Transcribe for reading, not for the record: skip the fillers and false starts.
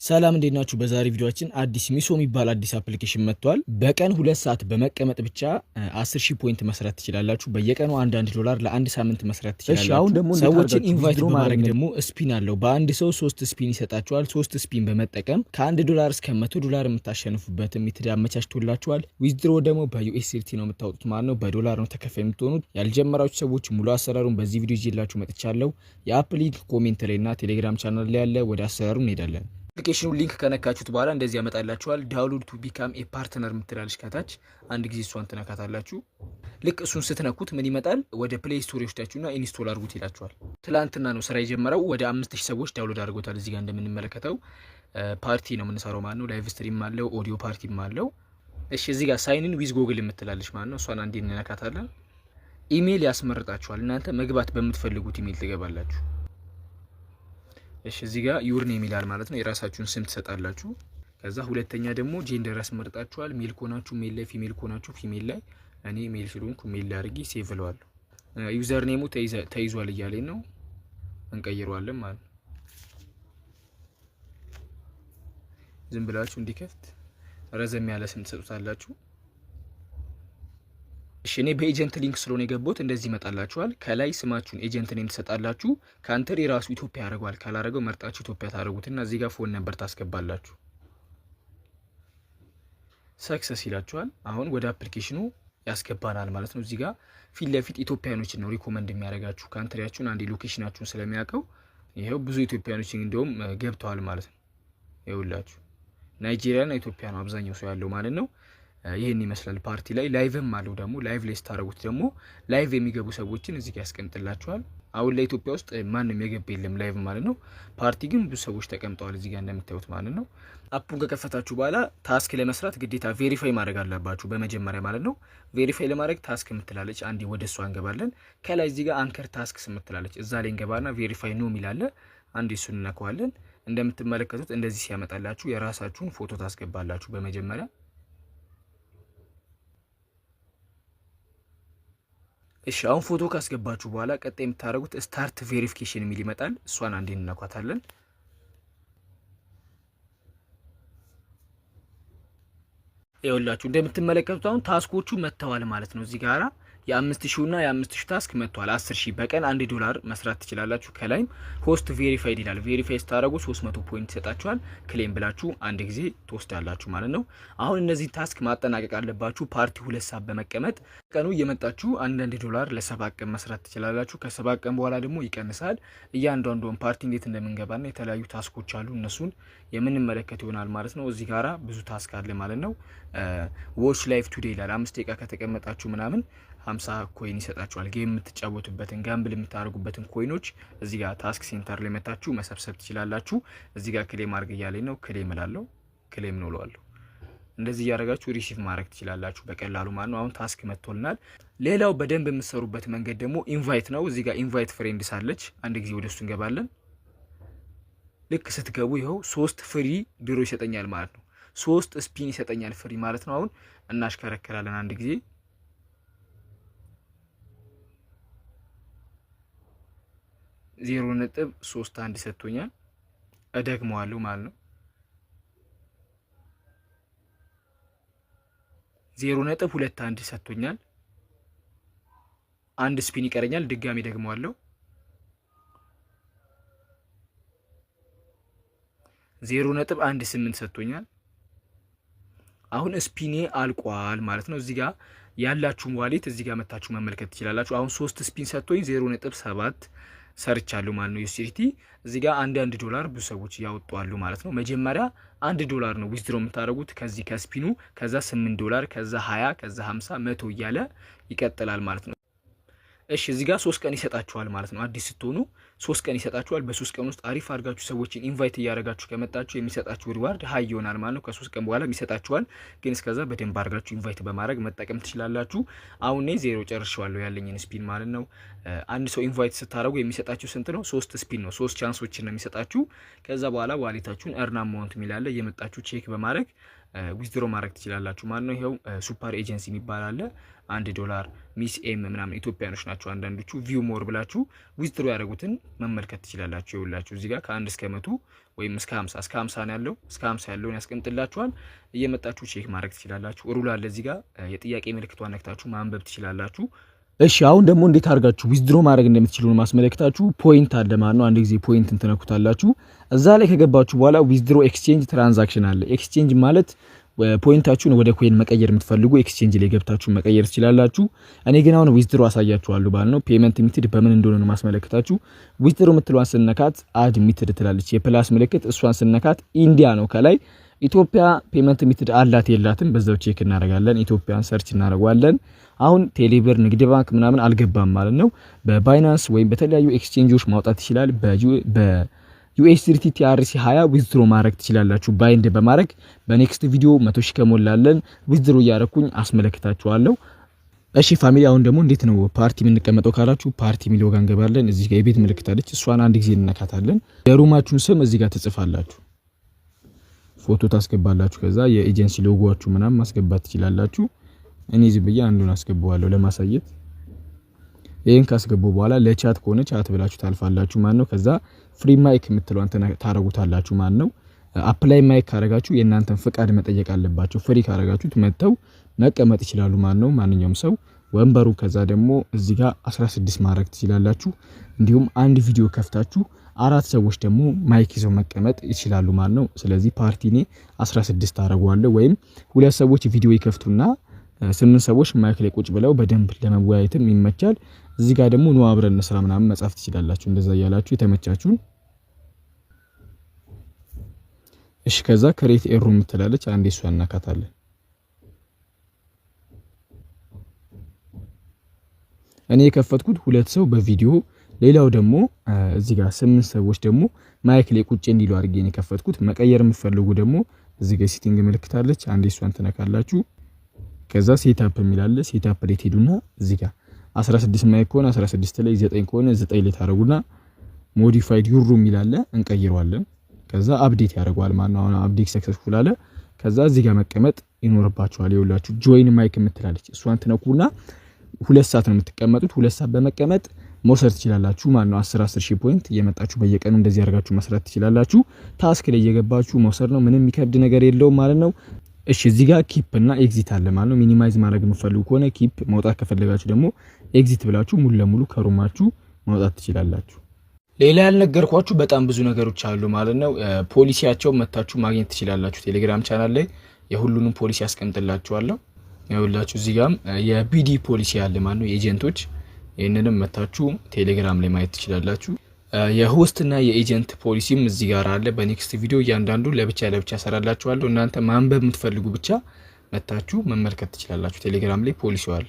ሰላም እንዴት ናችሁ? በዛሬ ቪዲዮአችን አዲስ ሚሶ የሚባል አዲስ አፕሊኬሽን መጥቷል። በቀን 2 ሰዓት በመቀመጥ ብቻ 10000 ፖይንት መስራት ትችላላችሁ። በየቀኑ $1 ለአንድ ሳምንት መስራት ትችላላችሁ። ሰዎችን ኢንቫይት በማድረግ ደግሞ ስፒን አለው። በአንድ ሰው 3 ስፒን ይሰጣችኋል። 3 ስፒን በመጠቀም ከ$1 እስከ $100 የምታሸንፉበት ሜትድ አመቻችቶላችኋል። ዊዝድሮ ደግሞ በዩኤስዲቲ ነው የምታወጡት ማለት ነው። በዶላር ነው ተከፋይ የምትሆኑት። ያልጀመራችሁ ሰዎች ሙሉ አሰራሩን በዚህ ቪዲዮ ይዤላችሁ መጥቻለሁ። የአፕ ሊንክ ኮሜንት ላይና ቴሌግራም ቻናል ላይ ያለ። ወደ አሰራሩ እንሄዳለን። አፕሊኬሽኑ ሊንክ ከነካችሁት በኋላ እንደዚህ ያመጣላችኋል። ዳውንሎድ ቱ ቢካም ኤ ፓርትነር ምትላለች ከታች አንድ ጊዜ እሷን ትነካታላችሁ። ልክ እሱን ስትነኩት ምን ይመጣል? ወደ ፕሌይ ስቶር ይወስዳችሁና ኢንስቶል አድርጉት ይላችኋል። ትላንትና ነው ስራ የጀመረው። ወደ 5000 ሰዎች ዳውንሎድ አድርጎታል። እዚህ ጋር እንደምንመለከተው ፓርቲ ነው የምንሰራው ማለት ነው። ላይቭ ስትሪም አለው፣ ኦዲዮ ፓርቲም አለው። እሺ እዚህ ጋር ሳይን ኢን ዊዝ ጎግል ምትላለች ማለት ነው። እሷን አንዴ እንነካታለን። ኢሜል ያስመርጣችኋል። እናንተ መግባት በምትፈልጉት ኢሜል ትገባላችሁ። እሺ እዚህ ጋር ዩር ኔም ይላል ማለት ነው። የራሳችሁን ስም ትሰጣላችሁ። ከዛ ሁለተኛ ደግሞ ጄንደር ያስመርጣችኋል። ሜል ኮናችሁ ሜል ላይ፣ ፊሜል ኮናችሁ ፊሜል ላይ። እኔ ሜል ስለሆንኩ ሜል ላይ አድርጌ ሴቭ እለዋለሁ። ዩዘር ኔሙ ተይዟል እያለኝ ነው። እንቀይረዋለን ማለት ነው። ዝም ብላችሁ እንዲከፍት ረዘም ያለ ስም ትሰጡታላችሁ። እሺ እኔ በኤጀንት ሊንክ ስለሆነ የገባሁት እንደዚህ ይመጣላችኋል። ከላይ ስማችሁን ኤጀንት ኔም ትሰጣላችሁ። ካንትሪ ራሱ ኢትዮጵያ ያደርገዋል። ካላረገው መርጣችሁ ኢትዮጵያ ታደርጉትና እዚህ ጋር ፎን ነምበር ታስገባላችሁ። ሰክሰስ ይላችኋል። አሁን ወደ አፕሊኬሽኑ ያስገባናል ማለት ነው። እዚህ ጋር ፊት ለፊት ኢትዮጵያኖችን ነው ሪኮመንድ የሚያደርጋችሁ። ካንትሪያችሁን አንዴ ሎኬሽናችሁን ስለሚያውቀው ይሄው ብዙ ኢትዮጵያኖች እንደውም ገብተዋል ማለት ነው። ይኸውላችሁ ናይጄሪያና ኢትዮጵያ ነው አብዛኛው ሰው ያለው ማለት ነው። ይሄን ይመስላል። ፓርቲ ላይ ላይቭም አለው ደግሞ ላይቭ ላይ ስታረጉት ደግሞ ላይቭ የሚገቡ ሰዎችን እዚህ ጋር ያስቀምጥላችኋል። አሁን ላይ ኢትዮጵያ ውስጥ ማንም የገባ የለም ላይቭ ማለት ነው። ፓርቲ ግን ብዙ ሰዎች ተቀምጠዋል እዚህ ጋር እንደምታዩት ማለት ነው። አፑን ከከፈታችሁ በኋላ ታስክ ለመስራት ግዴታ ቬሪፋይ ማድረግ አለባችሁ በመጀመሪያ ማለት ነው። ቬሪፋይ ለማድረግ ታስክ ምትላለች አንዴ ወደ እሷ እንገባለን። ከላይ እዚህ ጋር አንከር ታስክስ ምትላለች እዛ ላይ እንገባና ቬሪፋይ ነው የሚላለ አንዴ እሱን እናከዋለን። እንደምትመለከቱት እንደዚህ ሲያመጣላችሁ የራሳችሁን ፎቶ ታስገባላችሁ በመጀመሪያ። እሺ አሁን ፎቶ ካስገባችሁ በኋላ ቀጣይ የምታደርጉት ስታርት ቬሪፊኬሽን የሚል ይመጣል። እሷን አንዴ እንነኳታለን። ይኸውላችሁ እንደምትመለከቱት አሁን ታስኮቹ መጥተዋል ማለት ነው። እዚህ ጋራ የ5000 እና የ5000 ታስክ መጥቷል። 10000 በቀን $1 መስራት ትችላላችሁ። ከላይም ሆስት ቬሪፋይድ ይላል። ቬሪፋይ ስታደርጉ 300 ፖይንት ይሰጣችኋል። ክሌም ብላችሁ አንድ ጊዜ ትወስዳላችሁ ማለት ነው። አሁን እነዚህ ታስክ ማጠናቀቅ አለባችሁ። ፓርቲ 2 ሰዓት በመቀመጥ ቀኑ እየመጣችሁ $1 ለ7 ቀን መስራት ትችላላችሁ። ከ7 ቀን በኋላ ደግሞ ይቀንሳል። እያንዳንዱን ፓርቲ እንዴት እንደምንገባና የተለያዩ ታስኮች አሉ እነሱን የምንመለከት ይሆናል ማለት ነው። እዚህ ጋራ ብዙ ታስክ አለ ማለት ነው። ዎች ላይቭ ቱዴይ ይላል። 5 ደቂቃ ከተቀመጣችሁ ምናምን 50 ኮይን ይሰጣችኋል። ጌም የምትጫወቱበትን ጋምብል የምታደርጉበትን ኮይኖች እዚህ ጋር ታስክ ሴንተር ላይ መታችሁ መሰብሰብ ትችላላችሁ። እዚህ ጋር ክሌም አድርግ እያለኝ ነው። ክሌም እላለሁ። ክሌም ነው እለዋለሁ። እንደዚህ እያደረጋችሁ ሪሲቭ ማድረግ ትችላላችሁ በቀላሉ ማለት ነው። አሁን ታስክ መጥቶልናል። ሌላው በደንብ የምትሰሩበት መንገድ ደግሞ ኢንቫይት ነው። እዚህ ጋር ኢንቫይት ፍሬንድስ አለች። አንድ ጊዜ ወደሱ እንገባለን። ልክ ስትገቡ ይኸው 3 ፍሪ ድሮ ይሰጠኛል ማለት ነው። 3 ስፒን ይሰጠኛል ፍሪ ማለት ነው። አሁን እናሽከረከራለን አንድ ጊዜ 0.31 ሰጥቶኛል። እደግመዋለሁ ማለት ነው። 0.21 ሰጥቶኛል። አንድ ስፒን ይቀረኛል። ድጋሚ ደግመዋለሁ። 0.18 ሰጥቶኛል። አሁን ስፒኔ አልቋል ማለት ነው። እዚህ ጋር ያላችሁን ዋሌት እዚህ ጋር መታችሁ መመልከት ትችላላችሁ። አሁን 3 ስፒን ሰጥቶኝ 0.7 ሰርቻለሁ ማለት ነው። ዩኤስዲቲ እዚህ ጋር $1 ብዙ ሰዎች ያወጣሉ ማለት ነው። መጀመሪያ $1 ነው ዊዝድሮ የምታደርጉት ከዚህ ከስፒኑ። ከዛ $8 ከዛ 20 ከዛ 50 100 እያለ ይቀጥላል ማለት ነው። እሺ እዚህ ጋር 3 ቀን ይሰጣችኋል ማለት ነው። አዲስ ስትሆኑ 3 ቀን ይሰጣችኋል። በ3 ቀን ውስጥ አሪፍ አድርጋችሁ ሰዎችን ኢንቫይት እያደረጋችሁ ከመጣችሁ የሚሰጣችሁ ሪዋርድ ሃይ ይሆናል ማለት ነው። ከ3 ቀን በኋላ ይሰጣችኋል። ግን እስከዛ በደንብ አድርጋችሁ ኢንቫይት በማድረግ መጠቀም ትችላላችሁ። አሁን እኔ 0 ጨርሻለሁ ያለኝን ስፒን ማለት ነው። አንድ ሰው ኢንቫይት ስታደርጉ የሚሰጣችሁ ስንት ነው? 3 ስፒን ነው። 3 ቻንሶችን ነው የሚሰጣችሁ። ከዛ በኋላ ዋሌታችሁን እርን አማውንት የሚላለ እየመጣችሁ ቼክ በማድረግ ዊዝድሮ ማድረግ ትችላላችሁ ማለት ነው። ይሄው ሱፐር ኤጀንሲ የሚባል አለ $1 ሚስ ኤም ምናምን ኢትዮጵያኖች ናቸው አንዳንዶቹ። ቪው ሞር ብላችሁ ዊዝድሮ ያደረጉትን መመልከት ትችላላችሁ። ይኸውላችሁ እዚህ ጋር ከ1 እስከ 100 ወይም እስከ 50 ነው ያለው። እስከ 50 ያለውን ያስቀምጥላችኋል። እየመጣችሁ ቼክ ማድረግ ትችላላችሁ። ሩል አለ እዚህ ጋር የጥያቄ ምልክቷን ነክታችሁ ማንበብ ትችላላችሁ። እሺ አሁን ደግሞ እንዴት አድርጋችሁ ዊዝድሮ ማድረግ እንደምትችሉ ነው ማስመለከታችሁ። ፖይንት አለ ማለት ነው። አንድ ጊዜ ፖይንትን ትነኩታላችሁ። እዛ ላይ ከገባችሁ በኋላ ዊዝድሮ ኤክስቼንጅ ትራንዛክሽን አለ። ኤክስቼንጅ ማለት ፖይንታችሁን ወደ ኮይን መቀየር የምትፈልጉ ኤክስቼንጅ ላይ ገብታችሁ መቀየር ትችላላችሁ። እኔ ግን አሁን ዊዝድሮ አሳያችኋለሁ ማለት ነው። ፔመንት ሜተድ በምን እንደሆነ ነው ማስመለከታችሁ። ዊዝድሮ የምትለዋን ስነካት አድ ሜተድ ትላለች፣ የፕላስ ምልክት። እሷን ስነካት ኢንዲያ ነው ከላይ። ኢትዮጵያ ፔመንት ሜተድ አላት የላትም በዛው ቼክ እናደርጋለን። ኢትዮጵያን ሰርች እናደርጋለን። አሁን ቴሌብር፣ ንግድ ባንክ ምናምን አልገባም ማለት ነው። በባይናንስ ወይም በተለያዩ ኤክስቼንጆች ማውጣት ይችላል። በዩኤስዲቲ TRC 20 ዊዝድሮ ማድረግ ትችላላችሁ ባይንድ በማድረግ። በኔክስት ቪዲዮ 100 ሺህ ከሞላለን ዊዝድሮ እያረኩኝ አስመለክታችኋለሁ። እሺ ፋሚሊ አሁን ደግሞ እንዴት ነው ፓርቲ የምንቀመጠው ካላችሁ ፓርቲ ሚለው ጋር እንገባለን። እዚህ ጋር የቤት ምልክት አለች፣ እሷን አንድ ጊዜ እንነካታለን። የሩማችሁን ስም እዚህ ጋር ትጽፋላችሁ፣ ፎቶ ታስገባላችሁ። ከዛ የኤጀንሲ ሎጎዋችሁ ምናምን ማስገባት ትችላላችሁ። እኔ እዚህ ብዬ አንዱን አስገባዋለሁ ለማሳየት። ይሄን ካስገቡ በኋላ ለቻት ከሆነ ቻት ብላችሁ ታልፋላችሁ ማለት ነው። ከዛ ፍሪ ማይክ የምትለዋን ታረጉታላችሁ ማለት ነው። አፕላይ ማይክ ካረጋችሁ የእናንተን ፍቃድ መጠየቅ አለባችሁ። ፍሪ ካረጋችሁት መተው መቀመጥ ይችላሉ ማለት ነው ማንኛውም ሰው ወንበሩ። ከዛ ደግሞ እዚህ ጋር 16 ማድረግ ትችላላችሁ። እንዲሁም አንድ ቪዲዮ ከፍታችሁ 4 ሰዎች ደግሞ ማይክ ይዘው መቀመጥ ይችላሉ ማለት ነው። ስለዚህ ፓርቲ እኔ 16 አረጋዋለሁ። ወይም 2 ሰዎች ቪዲዮ ይከፍቱና 8 ሰዎች ማይክ ላይ ቁጭ ብለው በደንብ ለመወያየትም ይመቻል። እዚህ ጋር ደግሞ ነው አብረን እንስራ ምናምን መጻፍ ትችላላችሁ። እንደዛ ያላችሁ የተመቻችሁን። እሺ ከዛ ክሬት ኤ ሩም ትላለች፣ አንዴ እሷን እናካታለን። እኔ የከፈትኩት 2 ሰው በቪዲዮ፣ ሌላው ደግሞ እዚህ ጋር 8 ሰዎች ደግሞ ማይክ ላይ ቁጭ እንዲሉ አድርጌ ነው የከፈትኩት። መቀየር የምትፈልጉ ደግሞ እዚህ ጋር ሴቲንግ ምልክት አለች፣ አንዴ እሷን ትነካላችሁ። ከዛ ሴትአፕ የሚላለ ሴትአፕ ላይ ትሄዱና እዚህ ጋር 16 ማይክ ከሆነ 16 ላይ 9 ከሆነ 9 ላይ ታረጉና ሞዲፋይድ ዩር ሩም የሚላለ እንቀይረዋለን። ከዛ አፕዴት ያደርገዋል ማለት ነው። አሁን አፕዴት ሰክሰስፉል አለ። ከዛ እዚህ ጋር መቀመጥ ይኖርባችኋል። ይኸውላችሁ ጆይን ማይክ የምትላለች እሷን ትነኩና 2 ሰዓት ነው የምትቀመጡት። 2 ሰዓት በመቀመጥ መውሰድ ትችላላችሁ ማለት ነው። 10 ሺህ ፖይንት እየመጣችሁ በየቀኑ እንደዚህ አድርጋችሁ መስራት ትችላላችሁ። ታስክ ላይ እየገባችሁ መውሰድ ነው። ምንም የሚከብድ ነገር የለውም ማለት ነው። እሺ እዚህ ጋር ኪፕ እና ኤግዚት አለ ማለት ነው። ሚኒማይዝ ማድረግ የምትፈልጉ ከሆነ ኪፕ፣ መውጣት ከፈለጋችሁ ደግሞ ኤግዚት ብላችሁ ሙሉ ለሙሉ ከሩማችሁ ማውጣት ትችላላችሁ። ሌላ ያልነገርኳችሁ በጣም ብዙ ነገሮች አሉ ማለት ነው። ፖሊሲያቸው መታችሁ ማግኘት ትችላላችሁ። ቴሌግራም ቻናል ላይ የሁሉንም ፖሊሲ ያስቀምጥላችኋለሁ። ይኸውላችሁ እዚህ ጋርም የቢዲ ፖሊሲ አለ ማለት ነው የኤጀንቶች። ይሄንንም መታችሁ ቴሌግራም ላይ ማየት ትችላላችሁ። የሆስት እና የኤጀንት ፖሊሲም እዚህ ጋር አለ። በኔክስት ቪዲዮ እያንዳንዱ ለብቻ ሰራላችኋለሁ። እናንተ ማንበብ የምትፈልጉ ብቻ መታችሁ መመልከት ትችላላችሁ። ቴሌግራም ላይ ፖሊሲው አለ።